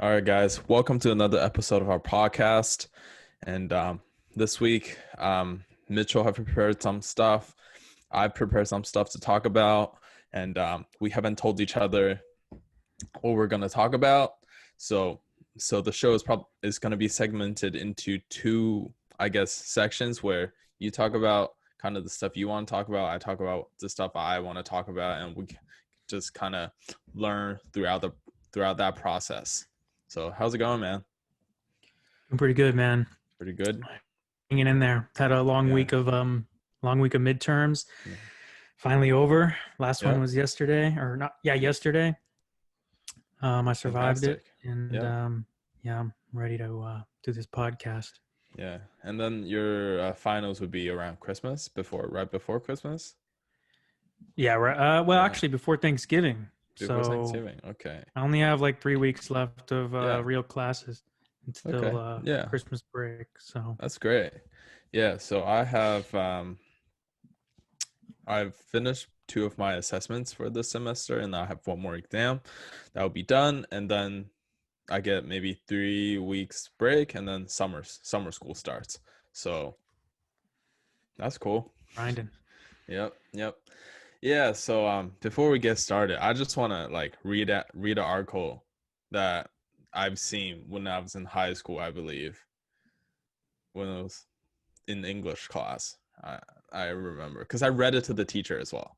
All right, guys, welcome to another episode of our podcast. And this week, Mitchell have prepared some stuff. I've prepared some stuff to talk about, and we haven't told each other what we're going to talk about. So the show is going to be segmented into two, I guess, sections where you talk about kind of the stuff you want to talk about. I talk about the stuff I want to talk about, and we just kind of learn throughout that process. So how's it going, man? I'm pretty good, man. Pretty good. Hanging in there. Had a long Yeah. week of midterms. Finally over. Last one Yeah. was yesterday, or not? Yeah, yesterday. I survived it, Fantastic. and Yeah. yeah, I'm ready to do this podcast. Yeah. And then your finals would be around Christmas, right before Christmas. Yeah, right. Well, Yeah. actually, before Thanksgiving. Before So Thanksgiving. Okay. I only have like 3 weeks left of Yeah. real classes Okay. until Yeah. Christmas break. So That's great. Yeah. So I've finished two of my assessments for this semester, and I have one more exam that will be done, and then I get maybe 3 weeks break, and then summer school starts. So that's cool. grinding. Yep. Yeah, so before we get started, I just want to read an article that I've seen when I was in high school, I believe, when I was in English class. I remember because I read it to the teacher as well,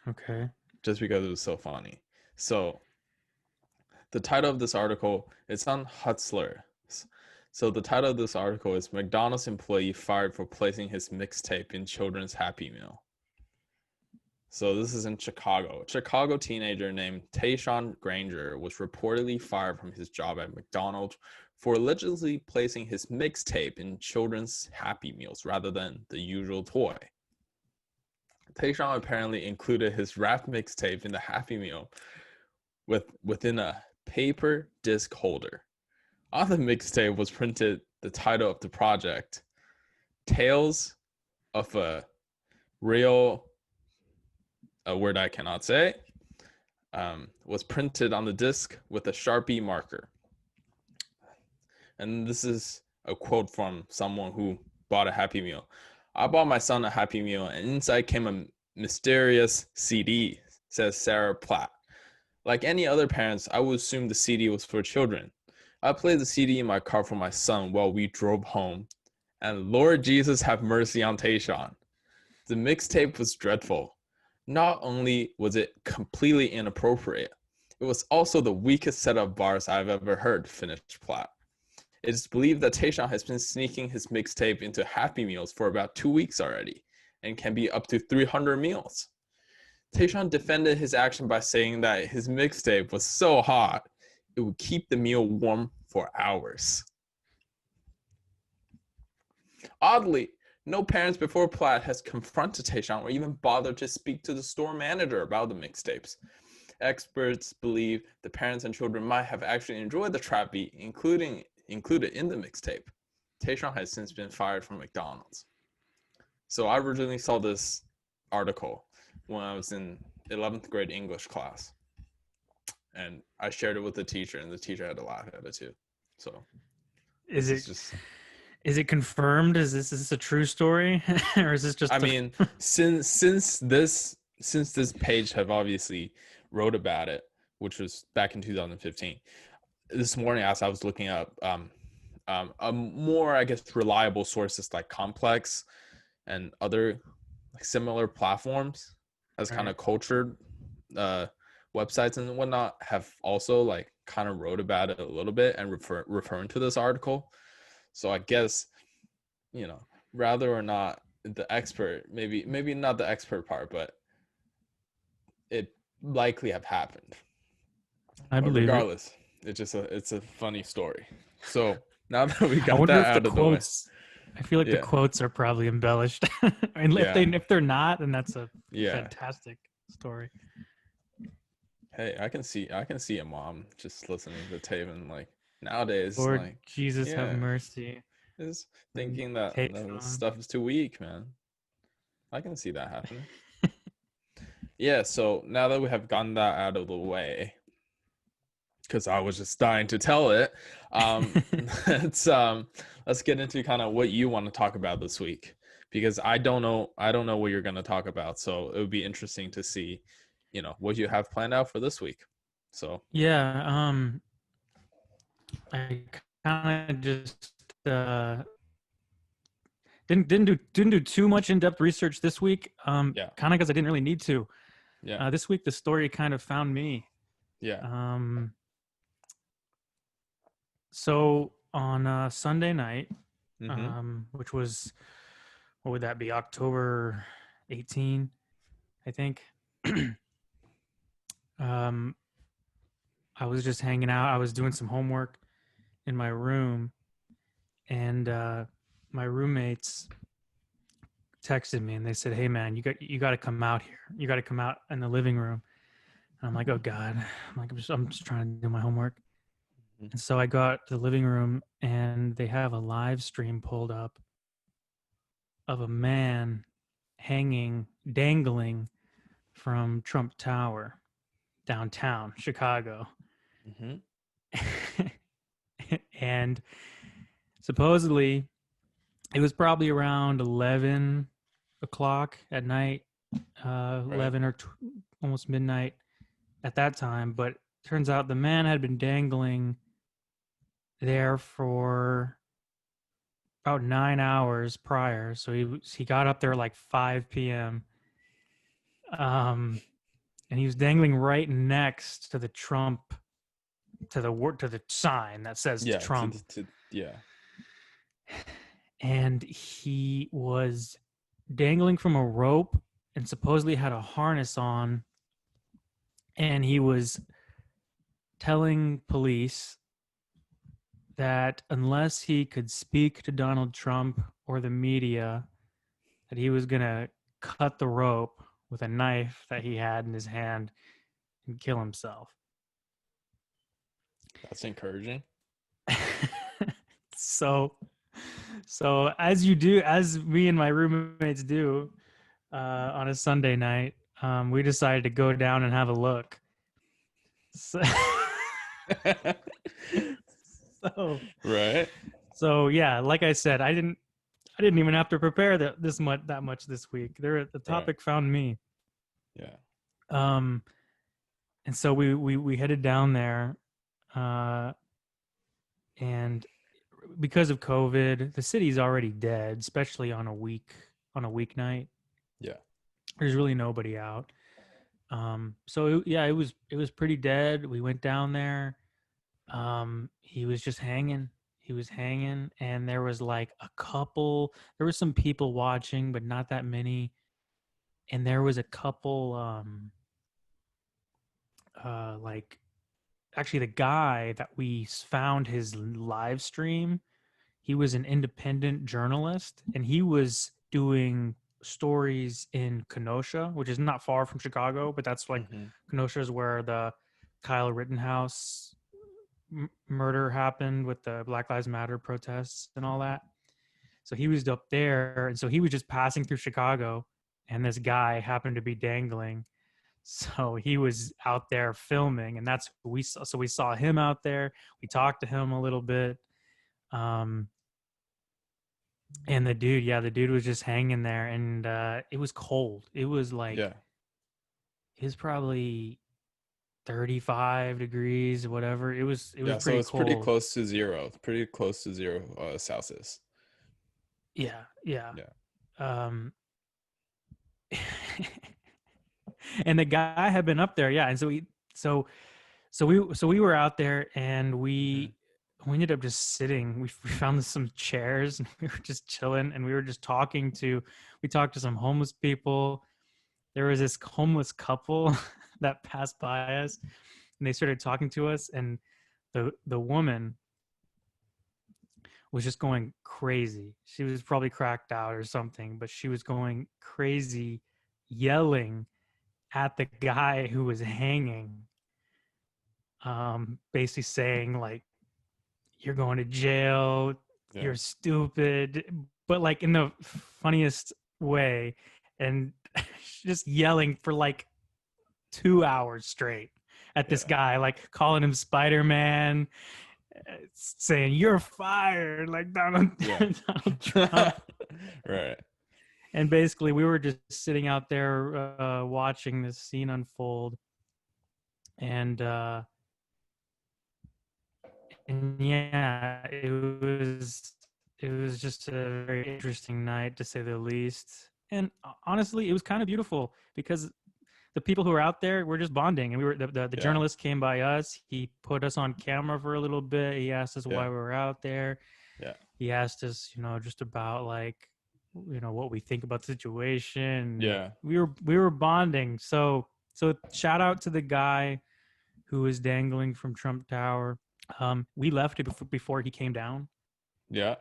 Okay. just because it was so funny. So the title of this article, it's on Hutzler. So the title of this article is McDonald's employee fired for placing his mixtape in children's Happy Meal. So this is in Chicago. A Chicago teenager named Tyshaun Granger was reportedly fired from his job at McDonald's for allegedly placing his mixtape in children's Happy Meals rather than the usual toy. Tyshaun apparently included his rap mixtape in the Happy Meal within a paper disc holder. On the mixtape was printed the title of the project, Tales of a Real, a word I cannot say, was printed on the disc with a Sharpie marker. And this is a quote from someone who bought a Happy Meal. I bought my son a Happy Meal, and inside came a mysterious CD, says Sarah Platt. Like any other parents, I would assume the CD was for children. I played the CD in my car for my son while we drove home. And Lord Jesus have mercy on Tyshaun. The mixtape was dreadful. Not only was it completely inappropriate, it was also the weakest set of bars I've ever heard, finished Platt. It is believed that Tyshaun has been sneaking his mixtape into Happy Meals for about 2 weeks already, and can be up to 300 meals. Tyshaun defended his action by saying that his mixtape was so hot, it would keep the meal warm for hours. Oddly, no parents before Platt has confronted Tyshaun or even bothered to speak to the store manager about the mixtapes. Experts believe the parents and children might have actually enjoyed the trap beat, included in the mixtape. Tyshaun has since been fired from McDonald's. So I originally saw this article when I was in 11th grade English class, and I shared it with the teacher, and the teacher had to laugh at it too. So Is it confirmed? Is this a true story, or is this just? I mean, since this page have obviously wrote about it, which was back in 2015. This morning, as I was looking up a more, I guess, reliable sources like Complex and other similar platforms as kind of cultured websites and whatnot have also kind of wrote about it a little bit and referring to this article. So I guess, rather or not the expert, maybe not the expert part, but it likely have happened. I But believe regardless, it's a funny story. So now that we it. I got wonder that if the out of the way, quotes. I feel like the quotes are probably embellished, and if they're not, then that's a fantastic story. Hey, I can see a mom just listening to tape and nowadays, Lord Jesus have mercy. is thinking that this stuff is too weak, man. I can see that happening. Yeah, so now that we have gotten that out of the way, because I was just dying to tell it. Let's let's get into kind of what you want to talk about this week, because I don't know what you're going to talk about, so it would be interesting to see, what you have planned out for this week. So yeah, I kind of just didn't do too much in-depth research this week. yeah, Kind of because I didn't really need to. yeah, This week the story kind of found me. yeah. So on Sunday night, Mm-hmm. which was, what would that be, October 18, I think. I was just hanging out. I was doing some homework in my room, and my roommates texted me and they said, "Hey man, you got to come out here. You got to come out in the living room." And I'm like, "Oh God!" I'm just trying to do my homework. Mm-hmm. And so I got to the living room, and they have a live stream pulled up of a man dangling from Trump Tower, downtown Chicago. Mm-hmm. And supposedly it was probably around 11 o'clock at night, Right. 11 or almost midnight at that time. But turns out the man had been dangling there for about 9 hours prior. So he got up there like 5 p.m. And he was dangling right next to the Trump, to the sign that says Yeah. Trump. Yeah. And he was dangling from a rope and supposedly had a harness on, and he was telling police that unless he could speak to Donald Trump or the media, that he was going to cut the rope with a knife that he had in his hand and kill himself. That's encouraging. So as me and my roommates do on a Sunday night, we decided to go down and have a look. So, Right. So yeah, like I said, I didn't even have to prepare that much this week. The topic found me. Yeah. And so we headed down there, and because of COVID, the city's already dead, especially on a weeknight. Yeah. There's really nobody out. So it was pretty dead. We went down there. He was just hanging. He was hanging, and there was like there was some people watching, but not that many. And there was a couple, like, actually the guy that we found his live stream, he was an independent journalist, and he was doing stories in Kenosha, which is not far from Chicago, but that's like, Kenosha is where the Kyle Rittenhouse murder happened with the Black Lives Matter protests and all that. So he was up there, and so he was just passing through Chicago, and this guy happened to be dangling. So he was out there filming, and that's what we saw. So we saw him out there. We talked to him a little bit. And the dude was just hanging there, and it was cold. It was like, it was probably 35 degrees, whatever. It was pretty so it's cold. pretty close to zero. Celsius. Yeah. And the guy had been up there, and so we were out there, and we ended up just sitting. We found some chairs, and we were just chilling, and we talked to some homeless people. There was this homeless couple that passed by us, and they started talking to us, and the woman was just going crazy. She was probably cracked out or something, but she was going crazy, yelling at the guy who was hanging, basically saying like, "You're going to jail, you're stupid," but like in the funniest way, and just yelling for like 2 hours straight. at this Yeah. guy, like calling him Spider-Man, saying "You're fired," like Donald, Yeah. Donald Trump. Right. And basically, we were just sitting out there watching this scene unfold, and yeah, it was just a very interesting night to say the least. And honestly, it was kind of beautiful because the people who were out there were just bonding, and we were the Yeah. journalist came by us. He put us on camera for a little bit. He asked us why Yeah. we were out there. Yeah. He asked us, just about like, what we think about the situation. Yeah. We were bonding. So shout out to the guy who was dangling from Trump Tower. We left it before he came down. Yeah.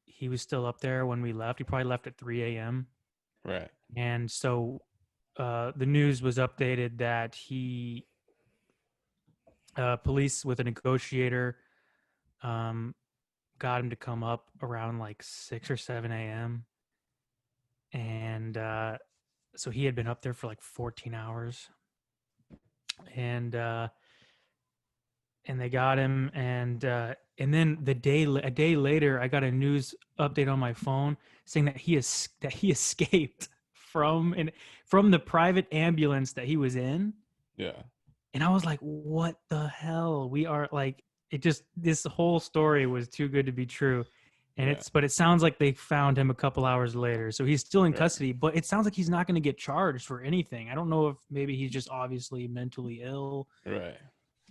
He was still up there when we left. He probably left at 3 a.m. Right. And so the news was updated that police with a negotiator got him to come up around like 6 or 7 a.m. And so he had been up there for like 14 hours. And they got him, and then a day later, I got a news update on my phone saying that he escaped from the private ambulance that he was in. Yeah. And I was like, what the hell? We are like, it just, this whole story was too good to be true. And Yeah. but it sounds like they found him a couple hours later. So he's still in Right. custody, but it sounds like he's not going to get charged for anything. I don't know if maybe he's just obviously mentally ill Right.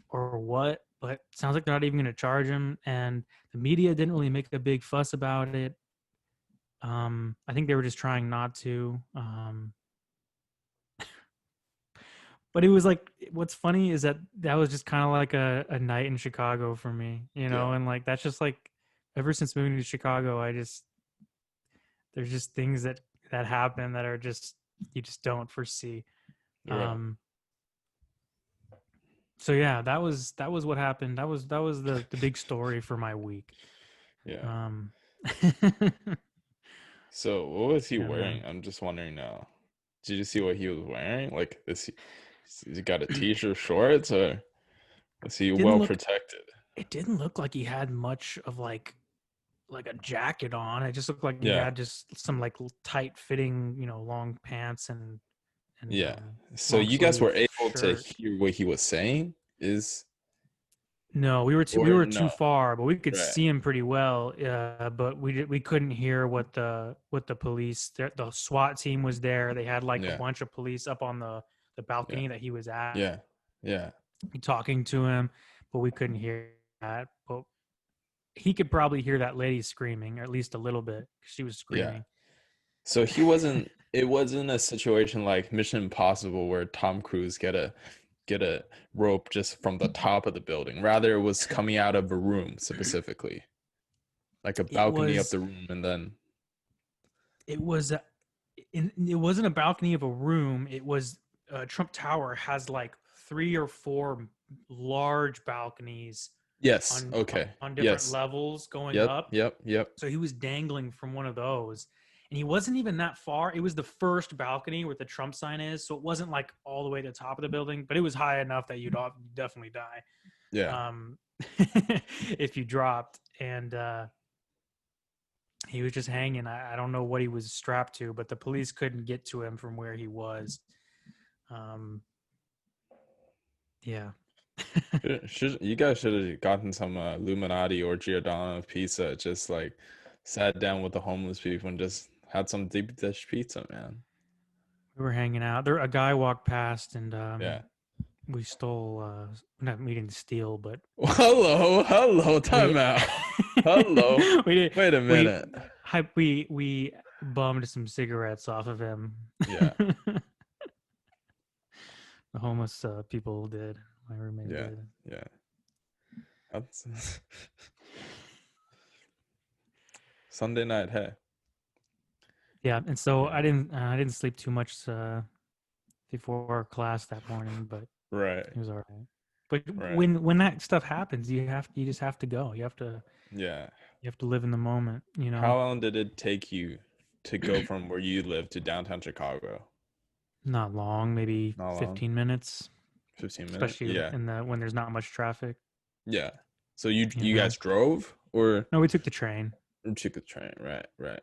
or what, but it sounds like they're not even going to charge him. And the media didn't really make a big fuss about it. I think they were just trying not to. But it was like, what's funny is that was just kind of like a night in Chicago for me, Yeah. and like that's just like ever since moving to Chicago, there's just things that happen that are just, you just don't foresee. Right. So yeah, that was what happened. That was the big story for my week. Yeah. Um So what was he yeah, wearing? man. I'm just wondering now. Did you see what he was wearing? Like, is he got a t-shirt, shorts, or was he Didn't well look protected? It didn't look like he had much of like a jacket on. It just looked like he Yeah. had just some like tight fitting, long pants and Yeah. So long you guys were sleeve able to shirt. hear what he was saying? No, we Or were too no? far, but we could Right. see him pretty well. But we couldn't hear what the police. The SWAT team was there. They had like a Yeah. bunch of police up on the Yeah. balcony that he was at, Yeah. Yeah. talking to him, but we couldn't hear that. But he could probably hear that lady screaming, or at least a little bit. She was Yeah. screaming. So it wasn't a situation like Mission Impossible where Tom Cruise get a rope just from the top of the building. Rather, it was coming out of a room specifically, like a It balcony of was the room, and then it was it wasn't a balcony of a room. It was Trump Tower has like 3 or 4 large balconies yes, on okay, different yes, levels going yep, up. yep, yep, So he was dangling from one of those. And he wasn't even that far. It was the first balcony where the Trump sign is. So it wasn't like all the way to the top of the building, but it was high enough that you'd definitely die yeah, if you dropped. And he was just hanging. I don't know what he was strapped to, but the police couldn't get to him from where he was. Yeah. you guys should have gotten some Illuminati or Giordano pizza. Just like sat down with the homeless people and just had some deep dish pizza, man. We were hanging out. There, a guy walked past, and Yeah. we stole. Not we didn't steal, but Hello, we time out. Hello. we did. Wait a We minute. we bummed some cigarettes off of him. Yeah, The homeless people did. My roommate yeah, did. yeah. That's Sunday night, hey. Yeah, and so Yeah. I didn't sleep too much before class that morning, but Right, it was all right. But right. when that stuff happens, you just have to go. Yeah. You have to live in the moment. How long did it take you to go from where you live to downtown Chicago? Not long, maybe Not long. 15 minutes. 15 minutes. especially Yeah. in the when there's not much traffic. Yeah. So you You you know. guys drove or No, we took the train. took the train? Right, right.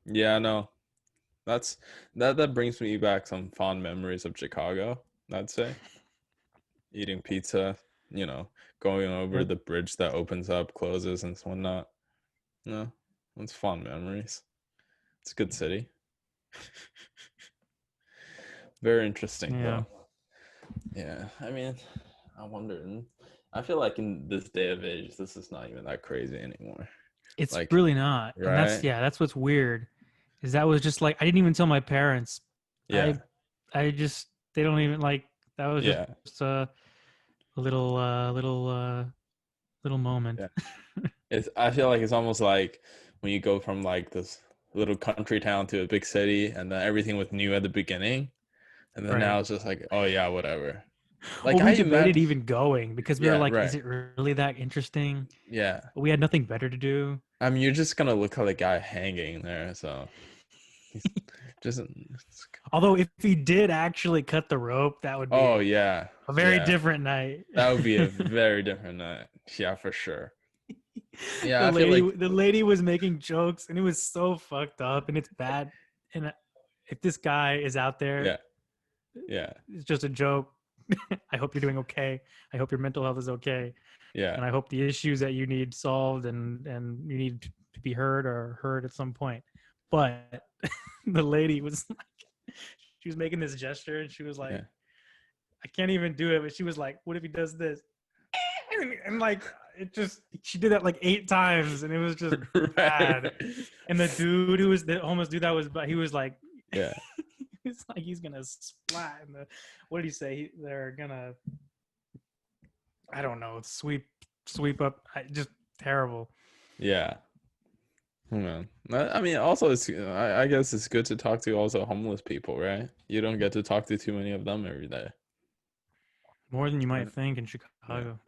Yeah, no. That's that brings me back some fond memories of Chicago, I'd say. Eating pizza, you know, going over Yep. the bridge that opens up, closes and whatnot. No, it's fond memories. It's a good city. Very interesting Yeah. though. Yeah, I mean, I wonder. I feel like in this day of age, this is not even that crazy anymore. It's Like, really not. And right? that's what's weird. Is that was just like I didn't even tell my parents. Yeah, I I just they don't even like that was just yeah, a little moment. yeah. It's. I feel like it's almost like when you go from like this little country town to a big city, and then everything was new at the beginning, and then Right. now it's just like, oh yeah, whatever. Like Well, we I debated imagine. even going because we were Yeah, like, is right. it really that interesting? Yeah. But we had nothing better to do. I mean, you're just gonna look at the guy hanging there, so he's just. Although if he did actually cut the rope, that would Oh be yeah, a very yeah. different night. That would be a very different night. Yeah, for sure. Yeah, the I feel lady like the lady was making jokes and it was so fucked up and it's bad. And if this guy is out there, yeah, yeah, it's just a joke. I hope you're doing okay. I hope your mental health is okay. yeah. And I hope the issues that you need solved and you need to be heard are heard at some point. But the lady was like, she was making this gesture and she was like, Yeah. I can't even do it. But she was like, what if he does this? And like, it just, she did that like 8 times and it was just Right, bad. And the dude who was the homeless dude that was, he was like, yeah, it's like he's gonna splat. And what did he say? They're gonna, I don't know, sweep up. Just terrible. yeah. Oh, man. I mean, also, I guess it's good to talk to also homeless people, right? You don't get to talk to too many of them every day. More than you might Right? think in Yeah. Chicago.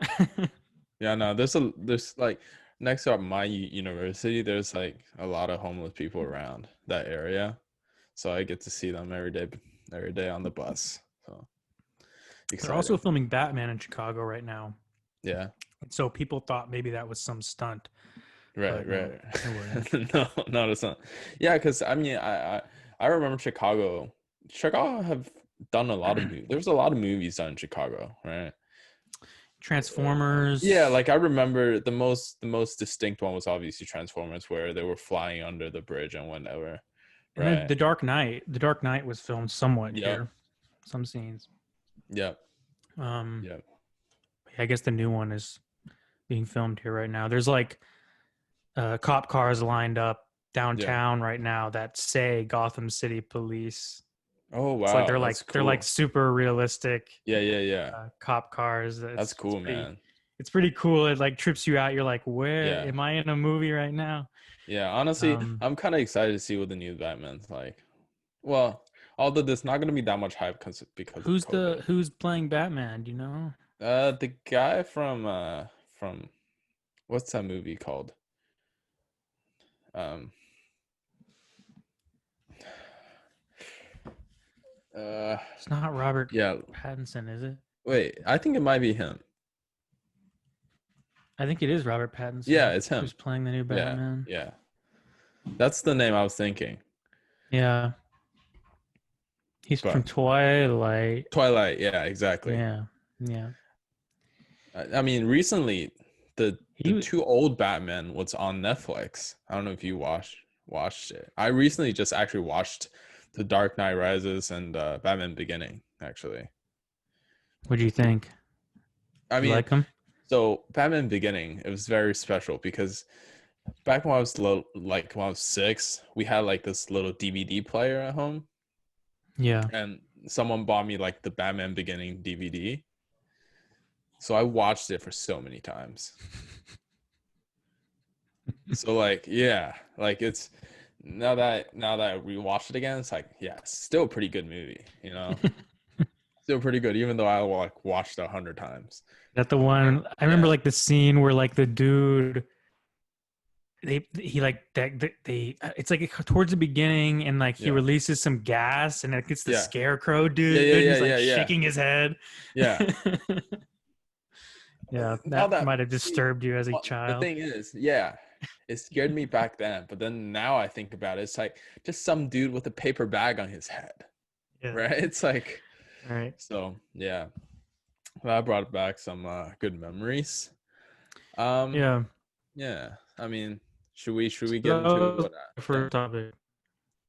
Yeah, no, there's like next to my university, there's like a lot of homeless people around that area. So I get to see them every day on the bus. So They're also exciting. filming Batman in Chicago right now. Yeah. And so people thought maybe that was some stunt, Right, but no, right. it wasn't. No, not a son. Yeah, because I mean, I remember Chicago. Chicago have done a lot of movies. There's a lot of movies done in Chicago, right? Yeah, Transformers. like I remember the most distinct one was obviously Transformers, where they were flying under the bridge and whatever, And then right? The Dark Knight. The Dark Knight was filmed somewhat Yep, here, some scenes. yep, Um, yep, I guess the new one is being filmed here right now. There's like cop cars lined up yeah. downtown right now that say Gotham City Police. Oh It's like wow, that's they're like cool. super realistic Yeah, yeah, yeah. cop cars. That's cool, man. It's pretty cool. It like trips you out. You're like, where Yeah, am I in a movie right now? yeah. Honestly, Um, I'm kind of excited to see what the new Batman's like. Well, although there's not gonna be that much hype because of COVID. who's playing Batman? Do you know? The guy from what's that movie called? Um, uh, It's not Robert yeah. Pattinson, is it? Wait, I think it might be him. I think it is Robert Yeah, Pattinson it's him. who's playing the new Yeah, Batman. yeah. That's the name I was thinking. Yeah, he's from But Twilight. Twilight, yeah, exactly. Yeah, yeah. I mean, recently the He two old Batman was on Netflix. I don't know if you watched it. I recently just actually watched The Dark Knight Rises and Batman Beginning, actually. what do you think? I You mean, like him? so Batman Beginning, it was very special because back when I was like when I was 6, we had like this little DVD player at home, Yeah. and someone bought me like the Batman Beginning DVD. So I watched it for so many times. So like, yeah, like it's now that I rewatched it again, it's like, yeah, it's still a pretty good movie, still pretty good, even though I like watched it 100 times. That the one I remember Yeah, like the scene where like the dude he like they it's like towards the beginning, and like he Yeah. releases some gas, and it gets the Yeah. scarecrow Yeah. dude, Yeah. and Yeah. he's like Yeah. Yeah. shaking his head. Yeah. Yeah, Now that that might have see, disturbed you as a the child. thing is, yeah, it scared me back then, but then now I think about it, it's like just some dude with a paper bag on his head, Yeah, right? It's like, right. so yeah, that brought back some good memories. Um, Yeah. yeah, I mean, should we get into So what for then? topic.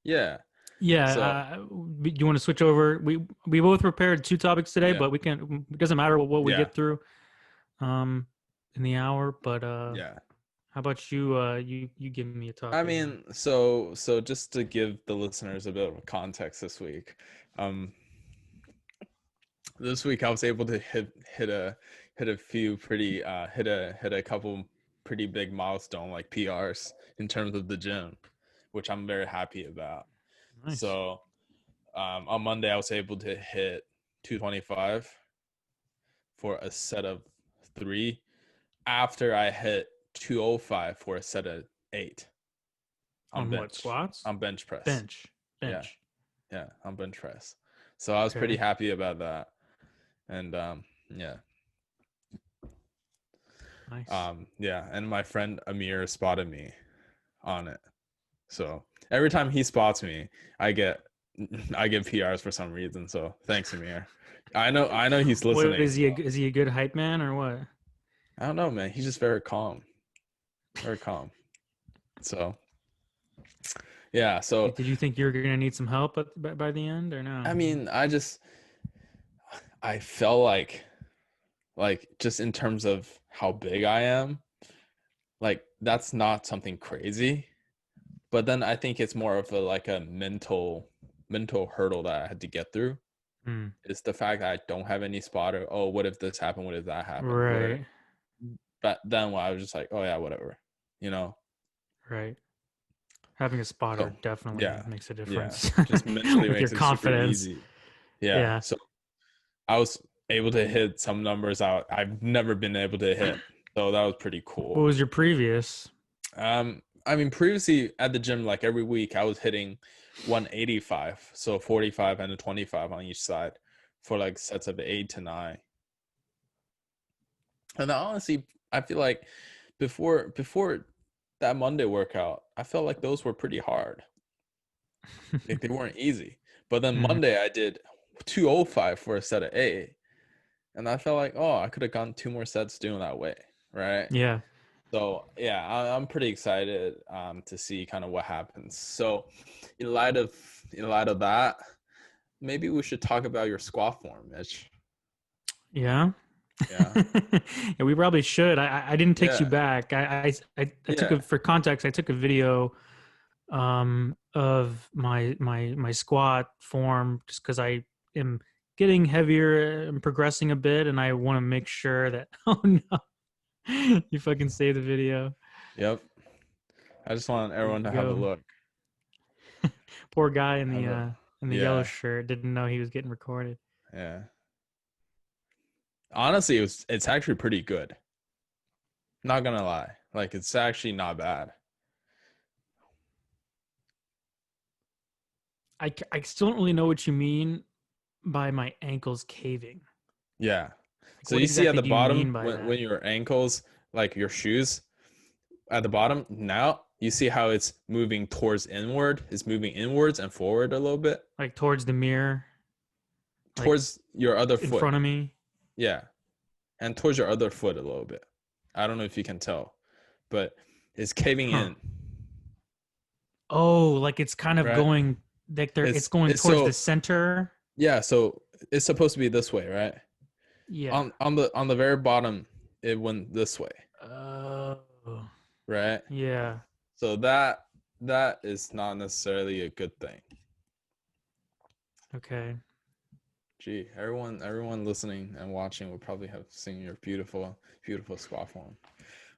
Yeah. So Yeah, you want to switch over? We both prepared two topics today, yeah, but we can. It doesn't matter what we yeah, get through, um, in the hour. But yeah. how about you? You give me a I topic then. mean, so just to give the listeners a bit of context this week, um, this week I was able to hit a few pretty hit a couple pretty big milestone like PRs in terms of the gym, which I'm very happy about. Nice. So on Monday I was able to hit 225 for a set of 3 after I hit 205 for a set of 8 on On what, bench squats? on bench press. Bench. Yeah, Bench. yeah, on bench press. So I was pretty Okay. happy about that. And yeah. Nice. Yeah, and my friend Amir spotted me on it. So every time he spots me, I get I get PRs for some reason. So thanks, Amir. I know he's What listening. is he? Is he a good hype man or what? I don't know, man. He's just very calm. Very calm. So yeah, so Did you think you were gonna need some help by the end or I no? mean, I felt like just in terms of how big I am, like that's not something crazy. But then I think it's more of a like a mental hurdle that I had to get through. Hmm. It's the fact that I don't have any spotter. Oh, what if this happened? What if that happened? Where Right. but then I was just like, oh yeah, whatever, you know. Right. Having a So spotter definitely yeah, makes a yeah, difference just mentally with your makes it super confidence. easy. Yeah, Yeah. so I was able to hit some numbers out I've never been able to hit, so that was pretty What cool. was your previous? I mean, previously at the gym, like every week, I was hitting 185, so 45 and a 25 on each side for like sets of 8 to 9. And honestly, I feel like before that Monday workout, I felt like those were pretty hard. Like they weren't easy. But then Hmm. Monday, I did 205 for a set of 8, and I felt like, oh, I could have gone 2 more sets doing that way, right? Yeah. So yeah, I'm pretty excited to see kind of what happens. So in light of that, maybe we should talk about your squat form, Mitch. Yeah. Yeah, Yeah, we probably should. I didn't text you yeah, back. I took yeah, a for context. I took a video of my squat form just because I am getting heavier and progressing a bit, and I want to make sure that oh no, you fucking save the video. yep. I just want There everyone you to have a go. look. Poor guy Have a in the yellow yeah, shirt didn't know he was getting recorded. yeah. Honestly, it's actually pretty good. Not gonna lie, like it's actually not bad. I still don't really know what you mean by my ankles caving. Yeah. Like, So what you see at exactly the do you mean bottom by when that? your ankles, like your shoes, at the bottom now you see how it's moving towards inward, it's moving inwards and forward a little bit Like towards the mirror, like towards your other in foot. front of me. Yeah, and towards your other foot a little bit. I don't know if you can tell, but it's caving Huh. in, Oh, like it's kind of right? going like it's going It's towards the so center. yeah, so it's supposed to be this way, right? Yeah. On the very bottom it went this way, Oh, right? yeah. So that is not necessarily a good thing. Okay. Gee, everyone listening and watching will probably have seen your beautiful squat form.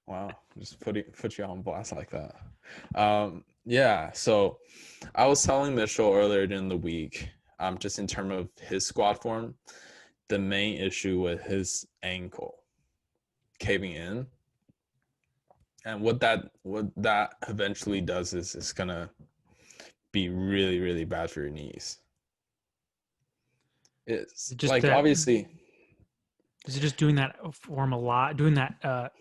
Wow, just put you on blast like that. Yeah, so I was telling Mitchell earlier in the week, just in terms of his squat form, the main issue with his ankle caving in And what that eventually does is it's gonna be really, really bad for your knees. Is It's it just like that? obviously Is it just doing that form a lot, doing that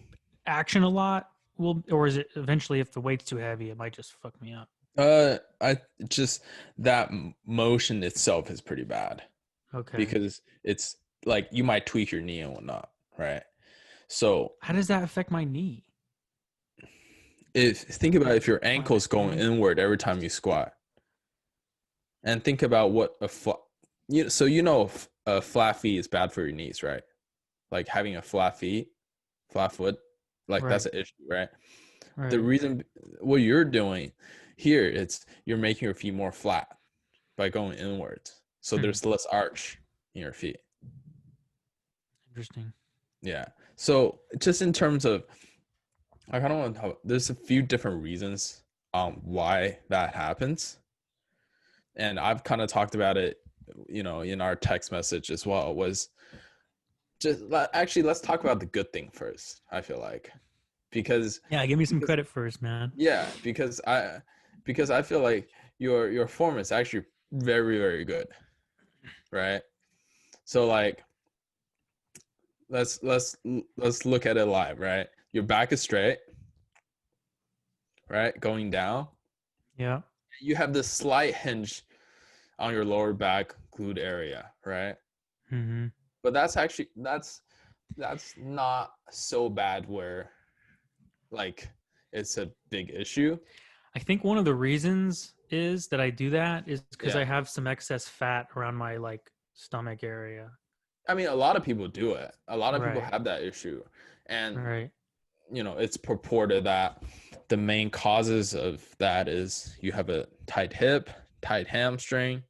action a lot? Will, or is it eventually, if the weight's too heavy, it might just fuck me up? I just that motion itself is pretty bad Okay. because it's like you might tweak your knee and whatnot, right? So How does that affect my knee? if think about if your My like ankle's going ankle. inward every time you squat, and think about what a flat, so a flat feet is bad for your knees, right? Like having a flat foot, like that's Right. an issue, right? The Right. reason what you're doing here, it's you're making your feet more flat by going inwards, so Hmm. there's less arch in your feet. Interesting. Yeah. So just in terms of, I kind of want to talk. There's a few different reasons why that happens, and I've kind of talked about it, in our text message as well. Was just actually let's talk about the good thing first. I feel like because Yeah, give me some because credit first, man. yeah, because I feel like your form is actually very, very good, right? So like let's look at it live, right? Your back is straight, right? Going down. Yeah. You have this slight hinge on your lower back glute area, right? Hmm. But that's not so bad where like it's a big issue. I think one of the reasons is that I do that is because I Yeah. have some excess fat around my like stomach area. I mean, a lot of people do it. A lot of people Right. have that issue. And Right. it's purported that the main causes of that is you have a tight hip, tight hamstring,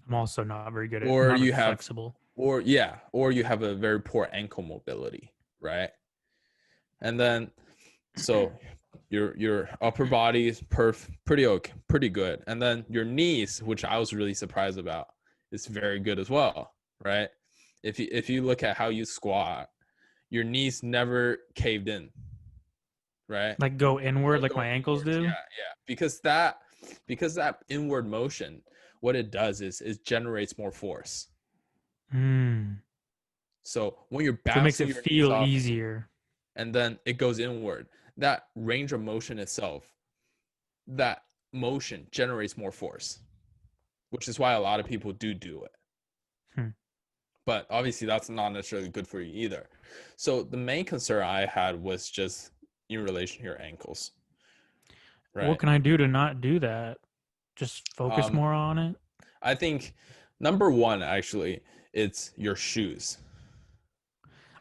I'm also not very good at. I'm or not very you have flexible. or you have a very poor ankle mobility, right? And then so your upper body is pretty okay, pretty good. And then your knees, which I was really surprised about, is very good as well, right? If you look at how you squat, your knees never caved in, right? Like go inward, Never like my going ankles inwards. Yeah, do. yeah. Because that inward motion, what it does is it generates more force. Hmm. So when you're So it makes bouncing it your knees feel off easier. and then it goes inward, that range of motion itself, that motion generates more force, which is why a lot of people do it. Hmm. But obviously, that's not necessarily good for you either. So the main concern I had was just in relation to your ankles, What right? can I do to not do that? Just focus Um, more on it. I think number one, actually, it's your shoes.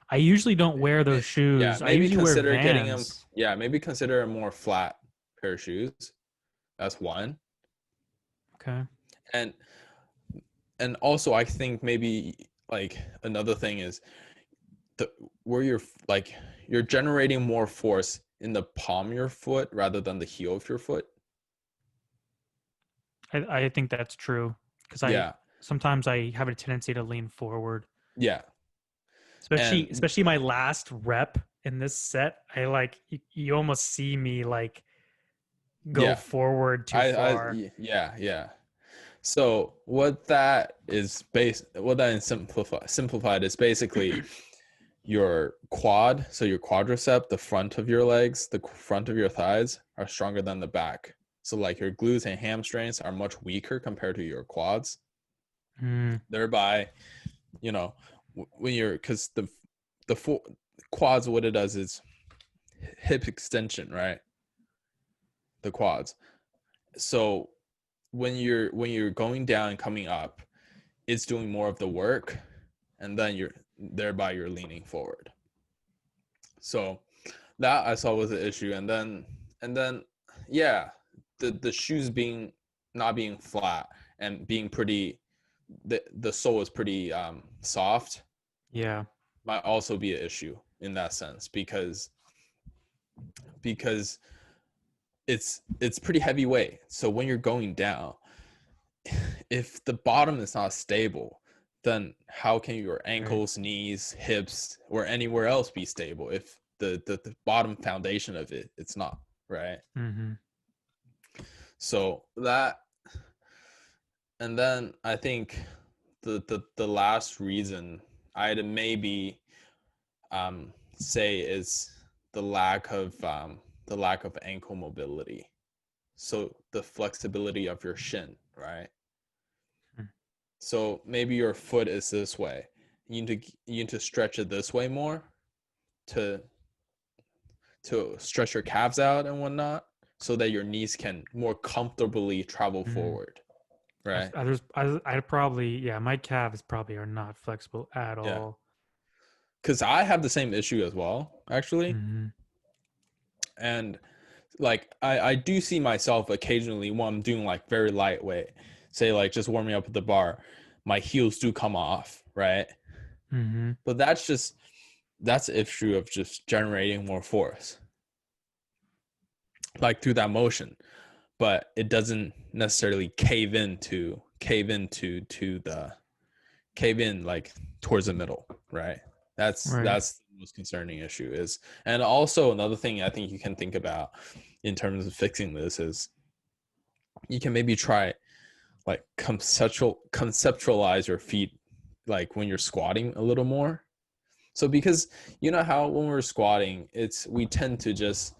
I usually don't wear those Yeah, shoes. I maybe usually wear consider getting them. Vans. Yeah, maybe consider a more flat pair of shoes. That's one. Okay. And also, I think maybe like another thing is the where like you're generating more force in the palm of your foot rather than the heel of your foot. I think that's true because I Yeah, sometimes I have a tendency to lean forward, yeah, and especially my last rep in this set. I like you almost see me like go yeah. forward too far. Yeah, yeah. So what that is simplified is basically your quad, so your quadricep, the front of your legs, the front of your thighs are stronger than the back. So like your glutes and hamstrings are much weaker compared to your quads. Mm, Thereby, when you're because the full quads, what it does is hip extension, right? The quads. So when you're going down and coming up, it's doing more of the work, and then you're leaning forward. So that I saw was an issue, and then yeah, the shoes being not being flat and being pretty, the sole is pretty soft, yeah. might also be an issue in that sense because it's pretty heavyweight. So when you're going down, if the bottom is not stable, then how can your Right. ankles, knees, hips, or anywhere else be stable if the bottom foundation of it, it's not, right? Mm-hmm. So that, and then I think the last reason I'd maybe say is the lack of ankle mobility. So the flexibility of your shin, right? So maybe your foot is this way. You need to stretch it this way more to stretch your calves out and whatnot, so that your knees can more comfortably travel forward, right? I probably, yeah, my calves probably are not flexible at Yeah, all. because I have the same issue as well, actually. Mm-hmm. And like I do see myself occasionally when I'm doing like very lightweight, say like just warming up at the bar, my heels do come off, right? Mm-hmm. But that's the issue of just generating more force, like through that motion. But it doesn't necessarily cave in like towards the middle, right? That's Right. the most concerning issue is. And also another thing I think you can think about in terms of fixing this is you can maybe try like conceptualize your feet like when you're squatting a little more. So because you know how when we're squatting, we tend to just,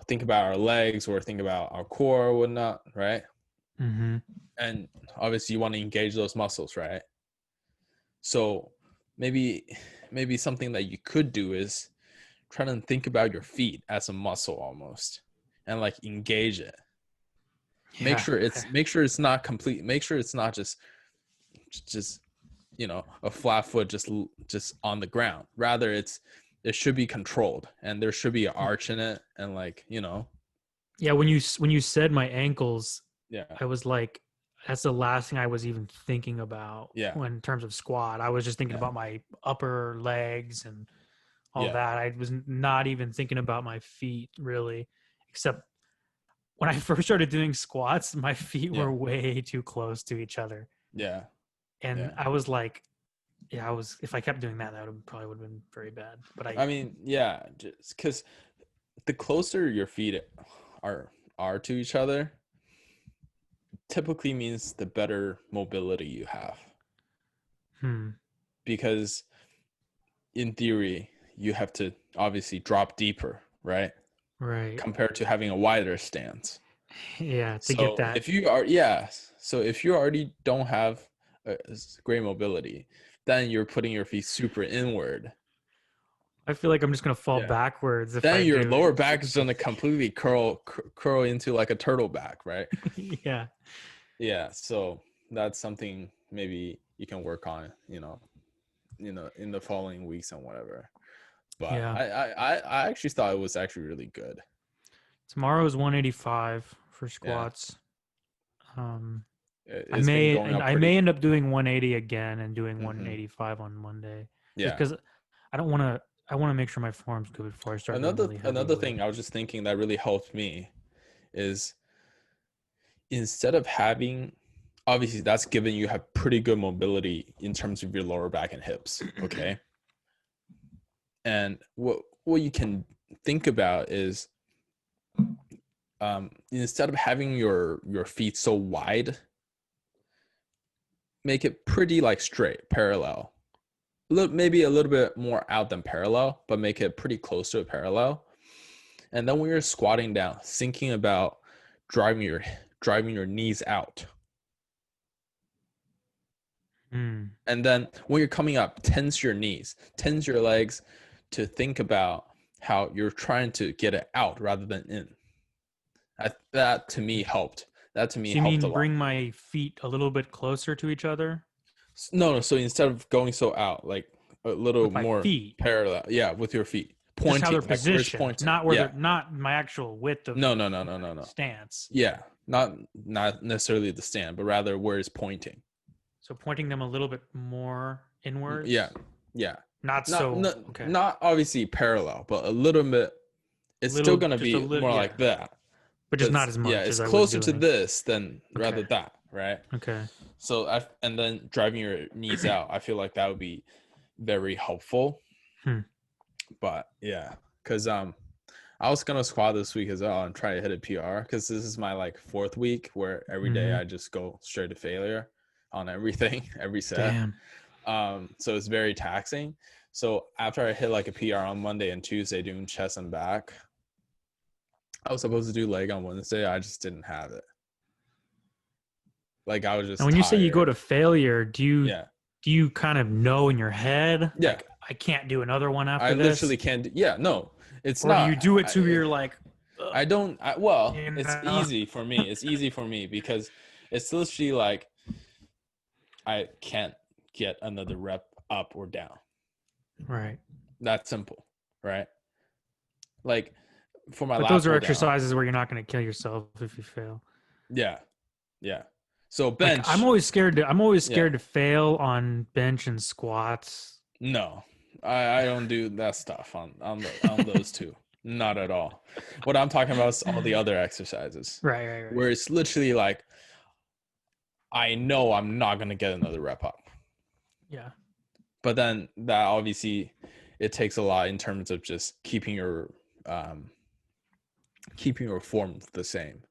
think about our legs or think about our core or whatnot, right? Mm-hmm. And obviously you want to engage those muscles, right? So maybe something that you could do is try to think about your feet as a muscle almost, and like engage it. Yeah. Make sure it's not complete. Make sure it's not just a flat foot just on the ground. Rather, it should be controlled, and there should be an arch in it, and like Yeah. When you said my ankles, yeah, I was like, that's the last thing I was even thinking about yeah, when in terms of squat. I was just thinking yeah, about my upper legs and all yeah, that. I was not even thinking about my feet really, except when I first started doing squats, my feet yeah, were way too close to each other. yeah, And yeah. I was like, yeah, if I kept doing that, that probably would have been very bad. But I mean, yeah, just because the closer your feet are to each other, typically means the better mobility you have. hmm, Because in theory, you have to obviously drop deeper, right? right. Compared to having a wider stance. Yeah, to get So that. if you already don't have a great mobility, then you're putting your feet super inward. I feel like I'm just gonna fall Yeah. backwards if I Then your do it. lower back is gonna completely curl into like a turtle back, right? Yeah. Yeah. So that's something maybe you can work on, in the following weeks and whatever. But Yeah. I actually thought it was actually really good. Tomorrow is 185 for Yeah. squats. Um, I It's been may going and up I pretty. may end up doing 180 again and doing Hmm. 185 on Monday, just Yeah. because I don't want to. I want to make sure my form's good before I start doing really heavy Another weight. thing I was just thinking that really helped me is instead of having, obviously that's given you have pretty good mobility in terms of your lower back and hips, okay? And what you can think about is instead of having your feet so wide, make it pretty like straight, parallel. Maybe a little bit more out than parallel, but make it pretty close to a parallel. And then when you're squatting down, thinking about driving your knees out. Hmm. And then when you're coming up, tense your knees, tense your legs to think about how you're trying to get it out rather than in. That to me helped. That to me So you helped a mean lot. bring my feet a little bit closer to each other No, no. So instead of going so out, like a little with my more feet, parallel, yeah, with your feet just how they're pointing, like where it's positioned, pointing. not where Yeah. they're not my actual width of No, no, no, no, my no, no. stance. Yeah, not necessarily the stand, but rather where it's pointing. So pointing them a little bit more Yeah, inwards, yeah. not Not so not okay. not obviously parallel, but a little bit. It's still Little, gonna just a be little, more yeah, like that, but just but not as yeah, much it's as I was closer to doing. this than Okay, rather that, right? okay. So and then driving your knees out, I feel like that would be very helpful. Hmm. But yeah, because I was gonna squat this week as well and try to hit a PR because this is my like 4th week where every day Mhm. I just go straight to failure on everything, every set. Damn. So it's very taxing. So after I hit like a PR on Monday and Tuesday doing chest and back, I was supposed to do leg on Wednesday. I just didn't have it. Like I was And just when you say you go to tired. failure, Yeah. do you kind of know in your head Yeah. like I can't do another one I after literally this, can't. Yeah. No, it's or do you not. do it to you're like, I don't. Well, you it's know? easy for me. It's easy for me because it's literally like I can't get another rep up or down. Right. That's simple, right? Like for my But lat those are pull down. exercises where you're not going to kill yourself if you fail. Yeah. Yeah. So Like bench. I'm always Yeah. scared to fail on bench and squats. No, I don't do that stuff on those two. Not at all. What I'm talking about is all the other exercises Right. where it's literally like I know I'm not gonna get another rep up. Yeah. But then that obviously it takes a lot in terms of just um keeping your form the same.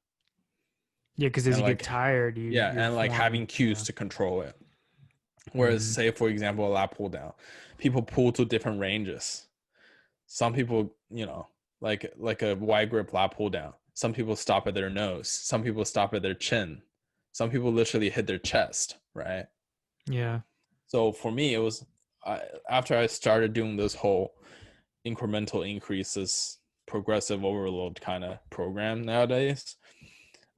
Yeah, because as And you get like tired, your and like form. having cues Yeah. to control it. Whereas Mhm. say for example a lat pull down, people pull to different ranges. Some people, like a wide grip lat pull down. Some people stop at their nose. Some people stop at their chin. Some people literally hit their chest, right? Yeah. So for me, it was after I started doing this whole incremental increases, progressive overload kind of program nowadays.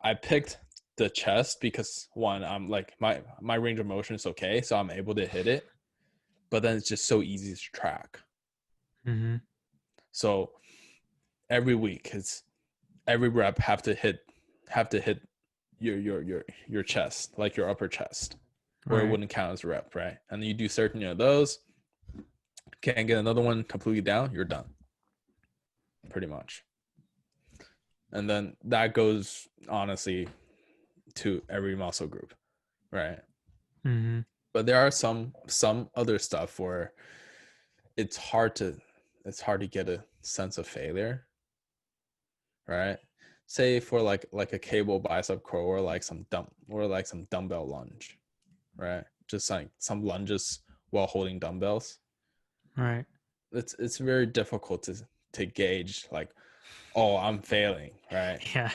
I picked the chest because one, I'm like my range of motion is okay, so I'm able to hit it. But then it's just so easy to track. Hmm. So every week, it's every rep have to hit your chest, like your upper chest, or it Right. wouldn't count as a rep, right? And you do certain of those, can't get another one completely down, you're done, pretty much. And then that goes honestly to every muscle group, right? Hmm. But there are some other stuff where it's hard to get a sense of failure, right? Say for like a cable bicep curl or like some dumbbell lunge, right? Just like some lunges while holding dumbbells. Right. It's very difficult to gauge like, oh, I'm failing, right? Yeah.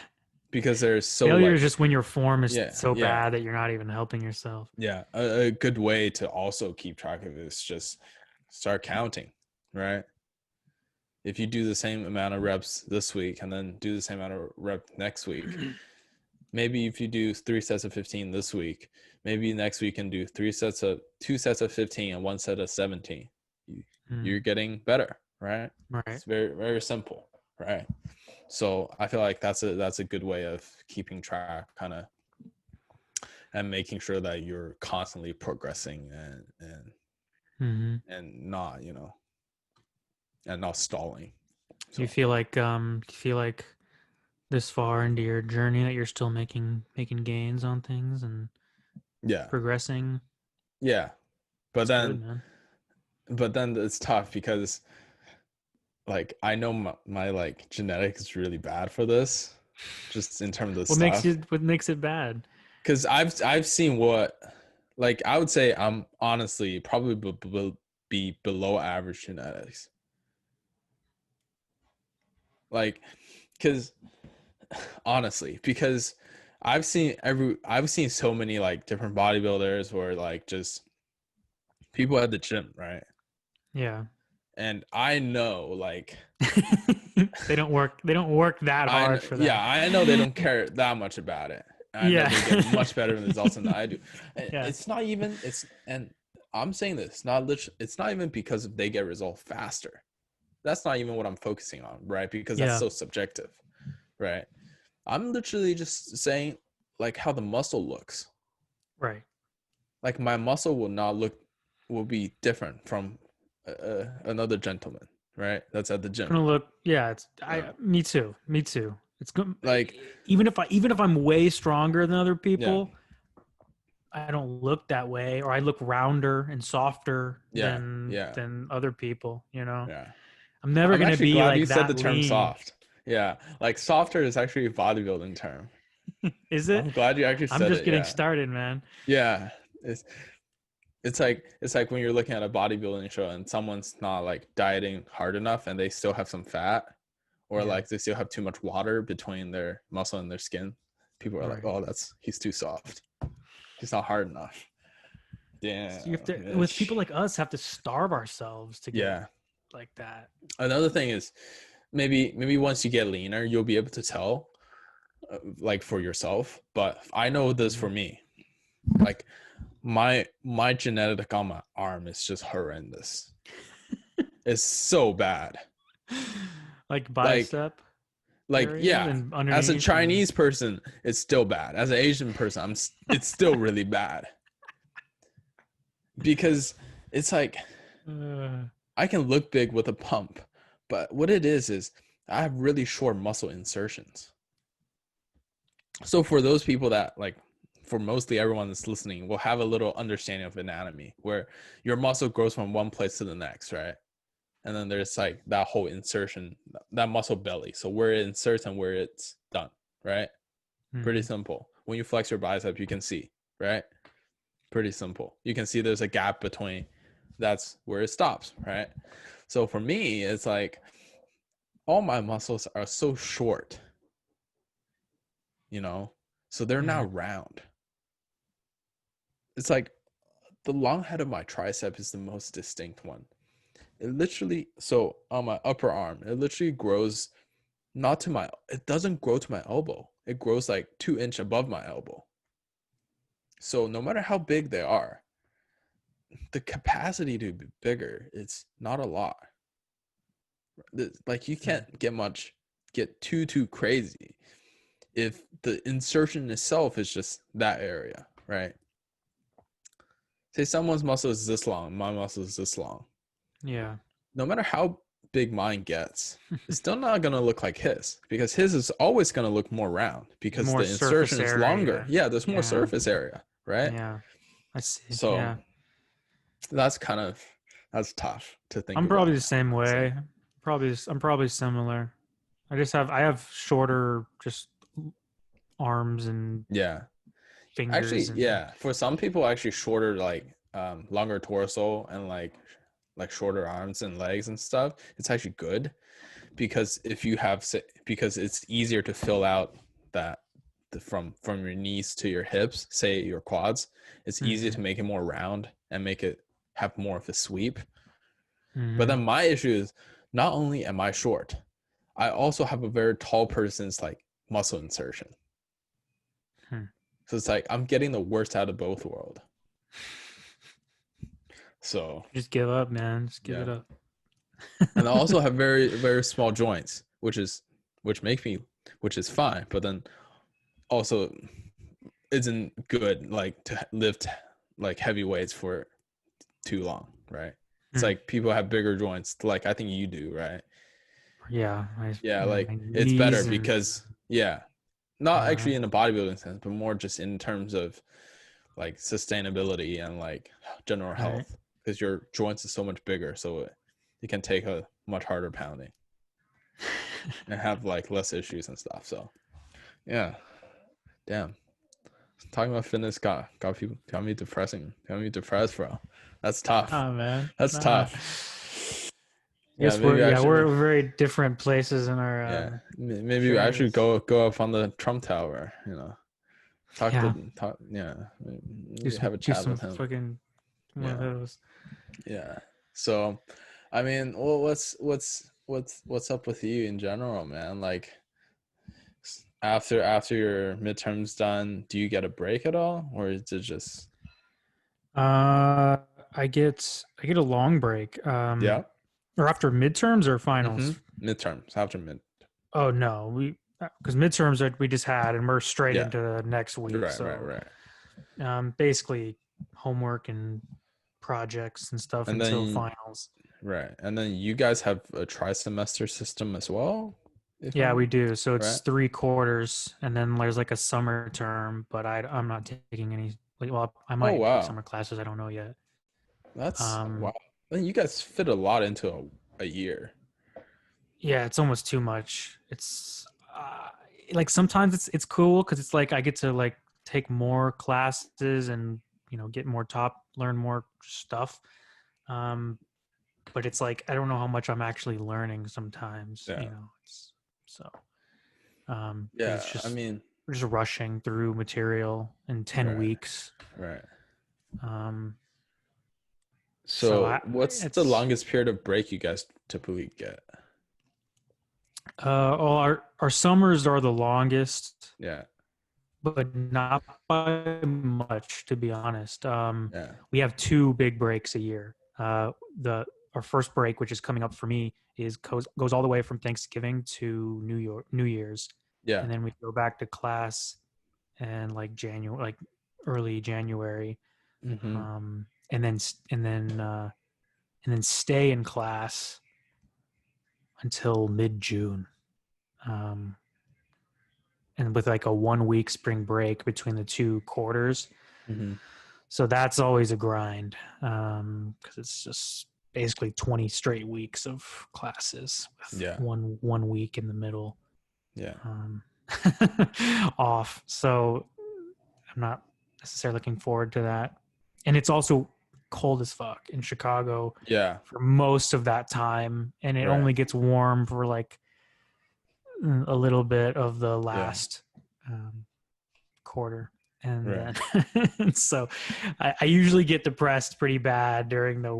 Because there's so Failure is like, just when your form is yeah, so yeah, bad that you're not even helping yourself. yeah. A good way to also keep track of it is just start counting, right? If you do the same amount of reps this week and then do the same amount of rep next week, maybe if you do 3 sets of 15 this week, maybe next week can do 2 sets of 15 and 1 set of 17. Mm. You're getting better, right? Right. It's very, very simple, right? So I feel like that's a good way of keeping track, kind of, and making sure that you're constantly progressing Hmm. and not, and not stalling. Do you So feel like this far into your journey that you're still making gains on things and yeah, progressing? yeah. But It's good, then man. it's tough because like I know my like genetics is really bad for this, just in terms of stuff. What makes it bad? Because I've seen what, like I would say I'm honestly probably be below average genetics. Like, because honestly, because I've seen so many like different bodybuilders or like just people at the gym, right? Yeah. And I know like They don't work that hard for yeah, that. I know they don't care that much about it. I know Yeah. they get much better results than I do. Yeah. It's not even and I'm saying this not literally, it's not even because they get results faster. That's not even what I'm focusing on, right? Because that's Yeah. so subjective, right? I'm literally just saying like how the muscle looks. Right. Like my muscle will be different from another gentleman, right? That's at the It's gym. gonna look. Yeah. It's. Yeah. Me too. Me too. It's good. Like Even if I'm way stronger than other yeah, people, I don't look that way, or I look rounder and softer yeah, yeah, than other people. You know. yeah. I'm never I'm gonna actually be glad you like said the that term lean. soft. Yeah, like softer is actually a bodybuilding term. Is it? I'm glad you actually I'm said just it. getting Yeah, started, man. yeah. It's like when you're looking at a bodybuilding show and someone's not like dieting hard enough and they still have some fat, or Yeah. like they still have too much water between their muscle and their skin. People are like, Right. "Oh, he's too soft. He's not hard enough." So you have Damn, to, with people Mitch. like us, have to starve ourselves to get Yeah. like that. Another thing is maybe once you get leaner, you'll be able to tell, like for yourself. But I know this for Mhm. me. Like my genetic on my arm is just horrendous. It's so bad. Like Like bicep like area yeah, and as a underneath and Chinese person, it's still bad. As an Asian person, it's still really bad because it's like uh, I can look big with a pump, but what it is I have really short muscle insertions. So for those people that like, for mostly everyone that's listening, will have a little understanding of anatomy where your muscle grows from one place to the next, right? And then there's like that whole insertion, that muscle belly. So where it inserts and where it's done, right? Pretty mhm. simple. When you flex your bicep, you can see, right? Pretty simple. You can see there's a gap between, that's where it stops, right? So for me, it's like all my muscles are so short, you know, so they're Mhm. not round. It's like the long head of my tricep is the most distinct one. It literally, so on my upper arm, it literally grows not to my, it doesn't grow to my elbow. It grows like 2 inch above my elbow. So no matter how big they are, the capacity to be bigger, it's not a lot. Like you Mhm. can't get too crazy if the insertion itself is just that area, right? Say someone's muscle is this long, my muscle is this long. Yeah. No matter how big mine gets, it's still not going to look like his, because his is always going to look more round because More the surface insertion is longer. area. Yeah, there's more Yeah. surface area, right? Yeah. I see. So Yeah. that's kind of, that's tough to think I'm probably the about, same honestly. way. I'm probably similar. I have shorter just arms and Yeah. fingers Actually, and yeah. For some people, actually shorter, like longer torso and like shorter arms and legs and stuff, it's actually good because if you have, because it's easier to fill out that from your knees to your hips, say your quads, it's easier mhm. to make it more round and make it have more of a sweep. But Mhm. then my issue is not only am I short, I also have a very tall person's like muscle insertion. Hmm. So it's like I'm getting the worst out of both worlds. So Just give up, man. Just give yeah. it up. And I also have very small joints, which make me, which is fine, but then also isn't good like to lift like heavy weights for too long, right? It's Hmm. like people have bigger joints, like I think you do, right? Yeah, Yeah, like my it's better knees and because yeah, not yeah, actually in a bodybuilding sense, but more just in terms of like sustainability and like general right. health, because your joints is so much bigger, so it can take a much harder pounding and have like less issues and stuff. So yeah, damn. Talking about fitness got me depressed, bro. That's tough. Nah, man. That's Nah. tough. Yeah, Guess maybe I we're should. very different places in our Yeah, maybe I should journeys. go up on the Trump Tower. Yeah, Talk. Yeah, maybe have a do chat some with him. fucking one of Yeah, those. yeah. So, I mean, well, what's up with you in general, man? Like after your midterms done, do you get a break at all, or is it just Uh, I get a long break. yeah? Or after midterms or Mm-hmm. finals. Midterms after mid. Oh no, we because midterms we just had and we're straight Yeah. into the next week. So Right. basically homework and projects and stuff And until then finals. right, and then you guys have a tri-semester system as well, if Yeah, we I'm do. So it's right. 3 quarters, and then there's like a summer term. But I'm not taking any. Well, I Oh might take wow, summer classes. I don't know yet. that's Um, wow. Then you guys fit a lot into a year. Yeah, it's almost too much. It's like sometimes it's cool because it's like I get to like take more classes and get more learn more stuff. Um, but it's like I don't know how much I'm actually learning sometimes. Yeah. It's so because Yeah. I mean, we're just rushing through material in 10 right. weeks. Right. Um, so So, what's the it's longest period of break you guys typically get? well, our summers are the longest, Yeah. but not by much, to be honest. Yeah. We have two big breaks a year. The Our first break, which is coming up for me, goes all the way from Thanksgiving to New Year's, Yeah. and then we go back to class and like early January, Mm-hmm. um, and then stay in class until mid June. Um, and with like a 1 week spring break between the two quarters. Mm-hmm. So that's always a grind because it's just basically 20 straight weeks of classes with Yeah. one week in the middle Yeah. um, off. So I'm not necessarily looking forward to that. And it's also cold as fuck in Chicago Yeah. for most of that time, and it Right. only gets warm for like a little bit of the Yeah. last quarter. And Right. then so I usually get depressed pretty bad during the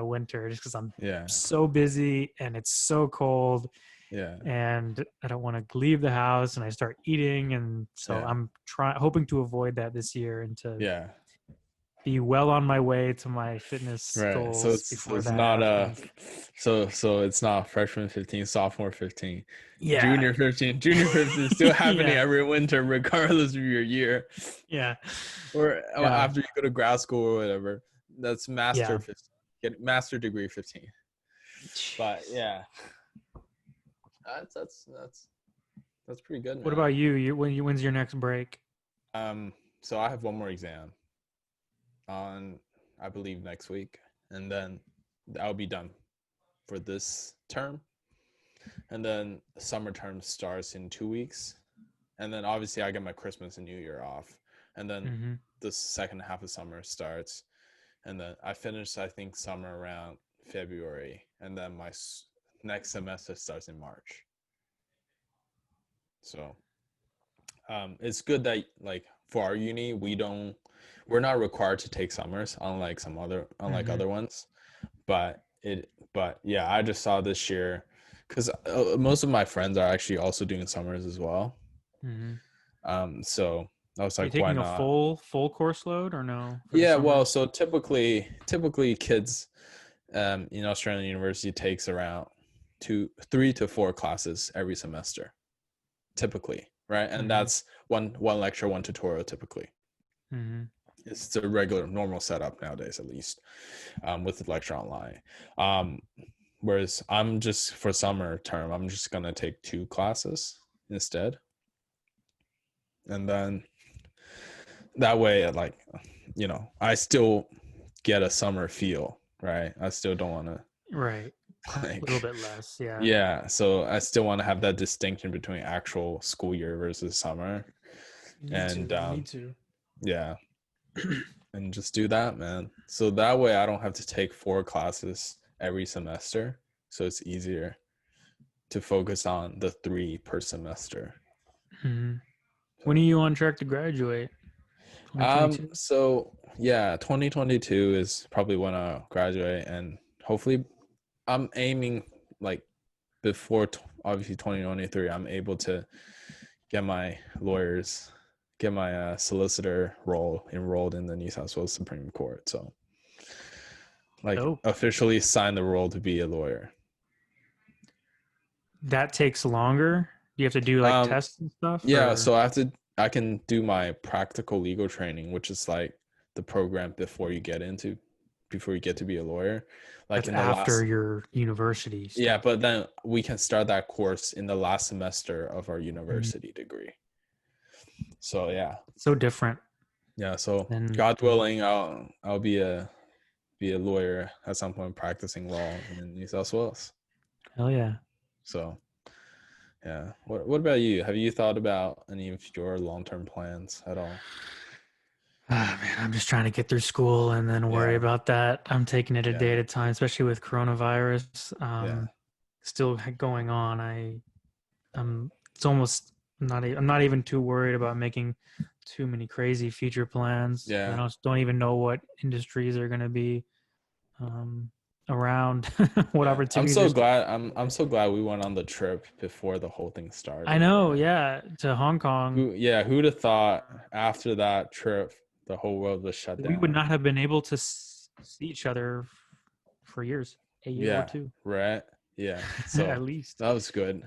winter just because I'm Yeah. so busy and it's so cold Yeah. and I don't want to leave the house and I start eating, and so Yeah. I'm hoping to avoid that this year and to Yeah. be well on my way to my fitness Right. So goals it's before it's that not happens. so it's not freshman 15, sophomore 15, Yeah. junior 15, junior 15 still happening Yeah. every winter regardless of your year. Yeah. Or Yeah. after you go to grad school or whatever. That's master Yeah. 15. Get master degree 15. But Jeez. yeah. That's pretty good, What man. about you? When's your next break? So I have one more exam on, I believe, next week, and then I'll be done for this term. And then summer term starts in 2 weeks, and then obviously I get my Christmas and New Year off, and then Mm-hmm. the second half of summer starts, and then I finish, I think, summer around February, and then my next semester starts in March. So it's good that, like, for our uni, we're not required to take summers, unlike Mm-hmm. other ones. But yeah, I just saw this year because most of my friends are actually also doing summers as well. Mm-hmm. So I was Are you like, why taking a not? full course load or no for the Yeah, summer? well, so typically kids in Australian university takes around 3 to 4 classes every semester, typically, right? And Mm-hmm. that's one lecture, one tutorial, typically. Mm-hmm. It's a regular normal setup nowadays, at least, with the lecture online. Um, Whereas I'm just, for summer term, I'm just gonna take 2 classes instead, and then that way, like, I still get a summer feel, right? I still don't want to, Right. A little like, bit less. Yeah. yeah. So I still want to have that distinction between actual school year versus summer, Me and too. Me too. yeah, and just do that, man. So that way, I don't have to take 4 classes every semester, so it's easier to focus on the 3 per semester. Mm-hmm. When are So, you on track to graduate? 2022. so yeah, 2022 is probably when I'll graduate, and hopefully, I'm aiming, like, before obviously 2023, I'm able to get my solicitor role enrolled in the New South Wales Supreme Court. So, like, Dope. officially sign the role to be a lawyer. That takes longer. Do you have to do like Um, tests and stuff, yeah, or so I can do my practical legal training, which is like the program before you get to be a lawyer. Like, that's in the after last, your university yeah, stuff? but then we can start that course in the last semester of our Mhm. university degree. So yeah. So different Yeah, so than. God willing, I'll be a lawyer at some point practicing law in New South Wales. Hell yeah. So yeah. What about you? Have you thought about any of your long-term plans at all? Ah, man, I'm just trying to get through school and then worry Yeah. about that. I'm taking it a day Yeah. at a time, especially with coronavirus Yeah. still going on. It's almost not. I'm not even too worried about making too many crazy future plans because I Yeah. don't even know what industries are going to be um, around, what Yeah. I'm opportunities so there's. glad I'm so glad we went on the trip before the whole thing I started, know, right? yeah, to Hong Kong, Who'd have thought after that trip the whole world was shut we would down? not have been able to see each other for years, a year or Yeah, two, right. Yeah. at So least. that was good.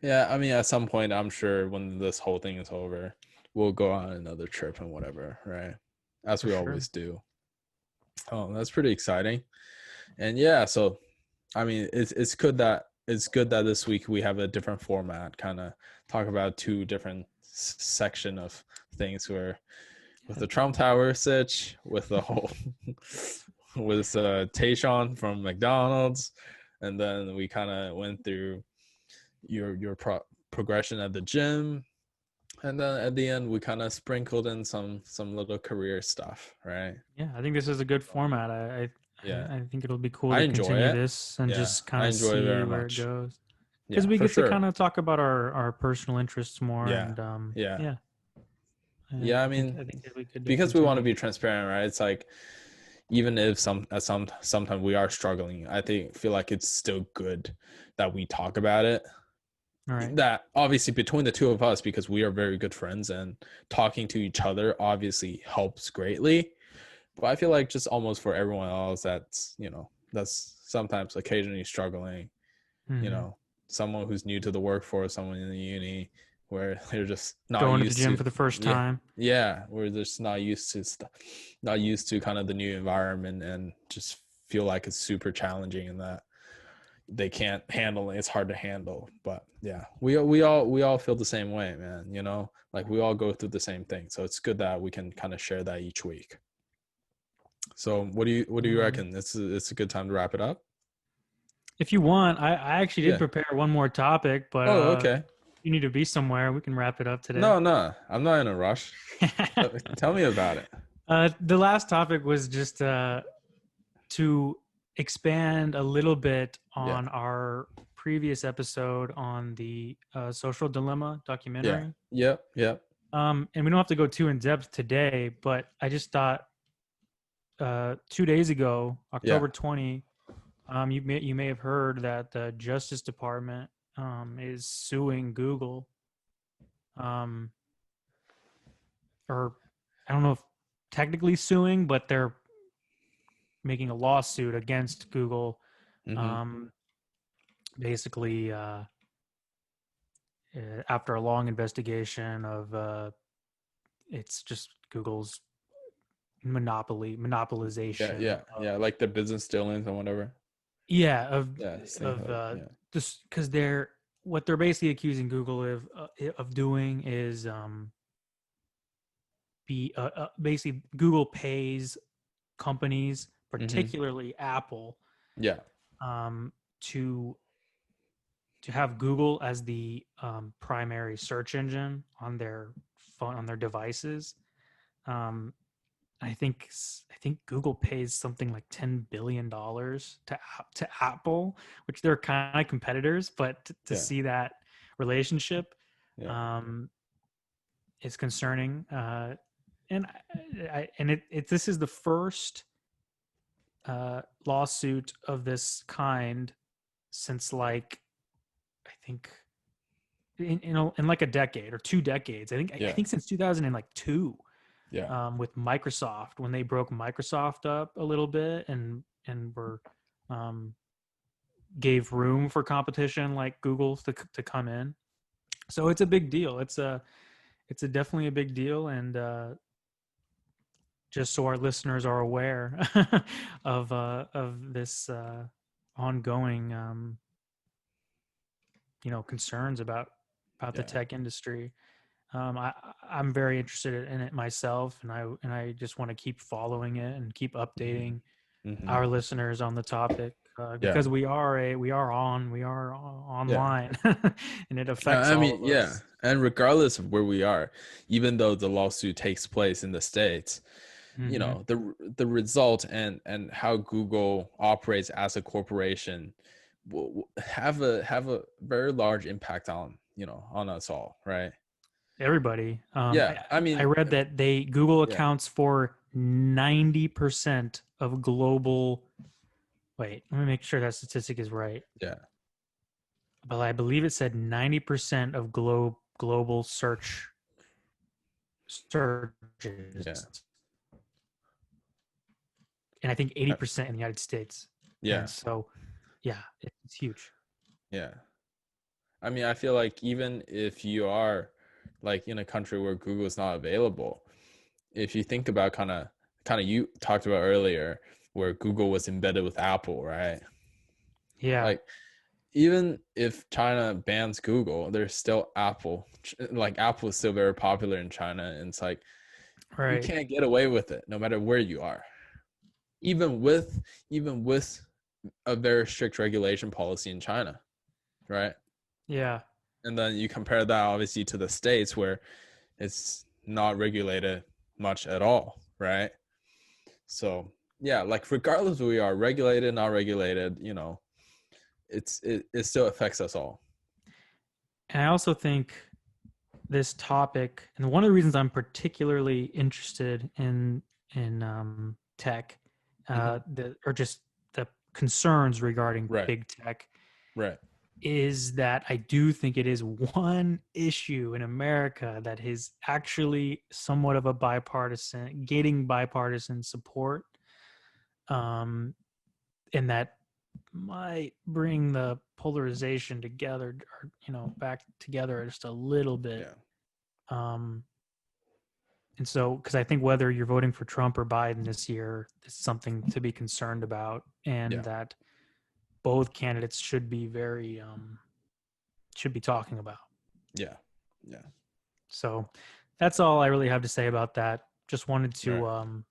Yeah, I mean, at some point, I'm sure when this whole thing is over, we'll go on another trip and whatever, right? As For we sure. always do. Oh, that's pretty exciting. And yeah, so I mean, it's good that this week we have a different format, kind of talk about two different section of things where with Yeah. the Trump Tower sitch, with the whole with Tyshaun from McDonald's, and then we kind of went through your progression at the gym, and then at the end we kind of sprinkled in some little career stuff, right? Yeah, I think this is a good format. Yeah, I think it'll be cool I to enjoy continue it. this and Yeah, just I kind of enjoy it see very where it much. goes. Because Yeah, we for get to kind sure. of talk about our personal interests more, Yeah, and yeah, yeah, yeah. I mean, I think it'll be good to because we want to continue. be transparent, right? It's like even if sometimes we are struggling, I feel like it's still good that we talk about it. All right. That obviously between the two of us, because we are very good friends and talking to each other obviously helps greatly. But I feel like just almost for everyone else, that's sometimes occasionally struggling, you Hmm. know, someone who's new to the workforce, someone in the uni where they're just not Going to the used gym to, for the first yeah, time. yeah, we're just not used to not used to kind of the new environment and just feel like it's super challenging and that they can't handle it. It's hard to handle. But yeah, we all feel the same way, man. Like we all go through the same thing. So it's good that we can kind of share that each week. So what do you Um, reckon? It's a good time to wrap it up. if you want, I actually did Yeah. prepare one more topic, but Oh, okay. you need to be somewhere. We can wrap it up today. No, no, I'm not in a rush. Tell me about it. The last topic was just to expand a little bit Yeah, on our previous episode on the social dilemma yeah, documentary. yep, yep, And we don't have to go too in depth today, but I just thought 2 days ago, yeah. October 20, you may have heard that the Justice Department is suing Google, um, or I don't know if technically suing, but they're making a lawsuit against Google. Mm-hmm. Um, basically, after a long investigation of it's just Google's Yeah, monopolization yeah, of, yeah. Like the business dealings and whatever. yeah, Yeah, same of hood. Yeah. just because they're what they're basically accusing Google of doing is be basically Google pays companies, Mm-hmm. particularly Apple, Yeah, um, to have Google as the primary search engine on their phone on their devices. Um, I think Google pays something like $10 billion to Apple, which they're kind of competitors, but to yeah, see that relationship yeah, um, is concerning. And this is the first lawsuit of this kind since like I think in like a decade or 2 decades. I yeah, think since 2002 yeah, with Microsoft when they broke Microsoft up a little bit and were um, gave room for competition like Google to come in. So it's a big deal. It's a definitely a big deal, and just so our listeners are aware of this ongoing concerns about the yeah. tech industry. I'm very interested in it myself, and I just want to keep following it and keep Mm-hmm. updating Mm-hmm. our listeners on the topic. Yeah. because we are online, and it affects I all mean, of yeah. us. And regardless of where we are, even though the lawsuit takes place in the States, Hmm. the result and how Google operates as a corporation will have a very large impact on on us all, right? Everybody. Yeah, I I mean, read that Google yeah, accounts for 90% of global. Wait, let me make sure that statistic is right. yeah, But I believe it said 90% of global yeah, searches, and I think uh, 80% in the United States. And yeah, so, yeah, it's huge. yeah. I mean, I feel like even if you are like in a country where Google is not available, if you think about kind of you talked about earlier where Google was embedded with Apple, right? Yeah, Like even if China bans Google, there's still Apple. Like Apple is still very popular in China, and it's like you right. can't get away with it no matter where you are. Even with a very strict regulation policy in China, right? Yeah, And then you compare that obviously to the States where it's not regulated much at all, right? So yeah, like regardless of we are regulated, not regulated, it still affects us all. and I also think this topic, and one of the reasons I'm particularly interested in tech, Hmm. or just the concerns regarding Right, big tech, right, is that I do think it is one issue in America that is actually somewhat of a getting bipartisan support, um, and that might bring the polarization together, or back together just a little bit. yeah, Um, and so, because I think whether you're voting for Trump or Biden this year is something to be concerned about, and yeah, that both candidates should be talking about. yeah, yeah. So that's all I really have to say about that. Just wanted Right, to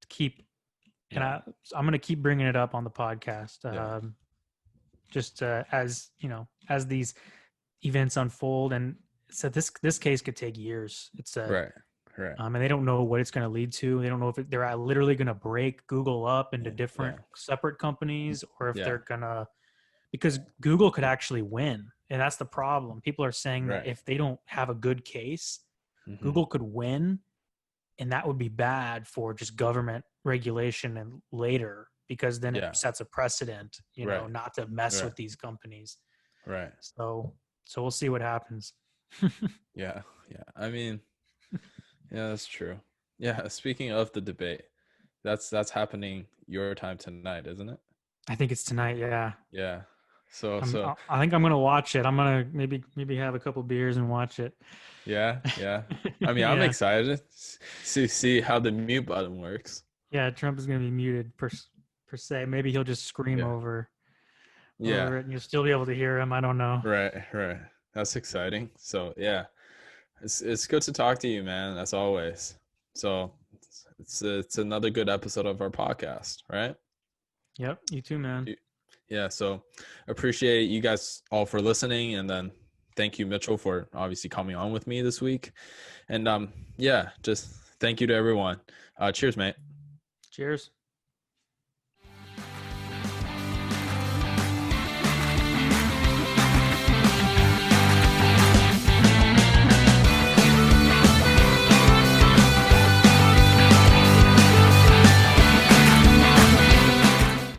keep, and yeah, I'm going to keep bringing it up on the podcast. yeah, Just as as these events unfold, and so this case could take years. right, right, And they don't know what it's going to lead to. They don't know if they're literally going to break Google up into yeah, different yeah, separate companies, or if yeah, they're gonna, because Google could actually win, and that's the problem. People are saying that right. if they don't have a good case, Hmm. Google could win, and that would be bad for just government regulation and later, because then it Yeah, sets a precedent, right, not to mess right, with these companies. right. So we'll see what happens. Yeah, yeah. I mean, yeah, that's true. Yeah, speaking of the debate, that's happening your time tonight, isn't it? I think it's tonight. Yeah. Yeah. So I think I'm gonna watch it. I'm gonna maybe have a couple beers and watch it. yeah, yeah. I mean, I'm Yeah, excited to see how the mute button works. yeah. Trump is gonna be muted per se. Maybe he'll just scream Yeah. Yeah. over it, and you'll still be able to hear him. I don't know. Right, right. That's exciting. So, yeah. It's good to talk to you, man, as always. So, it's another good episode of our podcast, right? Yep. You too, man. Yeah, so appreciate you guys all for listening, and then thank you, Mitchell, for obviously coming on with me this week. And yeah, just thank you to everyone. Cheers, mate. Cheers.